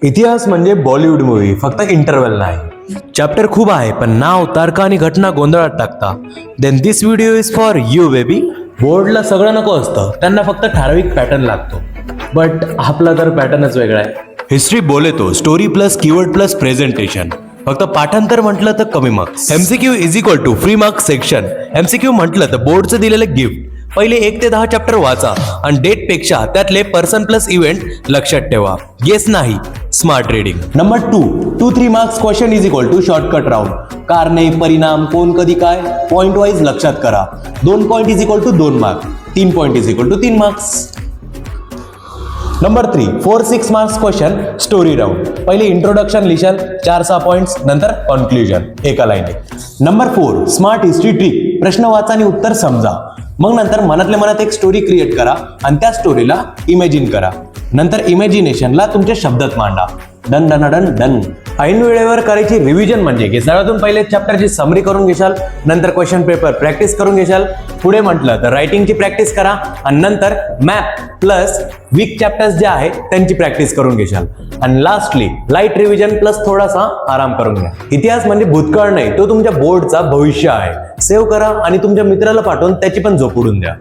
इतिहास म्हणजे Bollywood movie, फक्त इंटरव्हल नाही. चॅप्टर खूप आहे, पण नाव, तारखा आणि घटना गोंधळात टाकता. Then this video is for you baby. बोर्डला सगळं नको असतं, त्यांना फक्त ठराविक पॅटर्न लागतो. बट आपला तर पॅटर्नच वेगळा आहे. हिस्ट्री बोले तो story plus keyword plus presentation. फक्त पाठांतर म्हटलं तर कमी marks. MCQ is equal to free marks section. MCQ म्हटलं तर बोर्डचं दिलेलं गिफ्ट. पहिले 1 ते 10 चॅप्टर वाचा आणि डेट पेक्षा त्यातले पर्सन प्लस इव्हेंट लक्षात ठेवा. गेस नाही, smart reading. Number 2 3 marks question is equal to shortcut round. कारणे, परिणाम, कोण, कधी, काय, पॉइंट वाईज लक्षात करा. 2 point is equal to 2 marks. 3 point is equal to 3 marks. Number 3 4-6 marks question story round. पहिले इंट्रोडक्शन लिहिशाल 4-6 पॉइंट्स, नंतर कॉन्क्लुजन एका लाईनीत. Number 4 smart history trick. प्रश्न वाचा आणि उत्तर समजा. मग नंतर मनातल्या मनात एक स्टोरी क्रिएट करा आणि त्या स्टोरीला इमॅजिन करा. नंतर इमॅजिनेशनला तुमच्या शब्दात मांडा. Done done done done. ऐन वेळेवर करायची रिव्हिजन म्हणजे की सगळ्यातून पहिले चॅप्टरची समरी करून घेशाल, नंतर क्वेश्चन पेपर प्रॅक्टिस करून घेशाल. पुढे म्हटलं तर रायटिंगची प्रॅक्टिस करा आणि नंतर मॅप प्लस वीक चॅप्टर्स जे आहेत त्यांची प्रॅक्टिस करून घेशाल. आणि लास्टली लाईट रिव्हिजन प्लस थोडासा आराम करून घ्या. इतिहास म्हणजे भूतकाळ नाही, तो तुमच्या बोर्डचा भविष्य आहे. सेव्ह करा आणि तुमच्या मित्राला पाठवून त्याची पण झोप उडून द्या.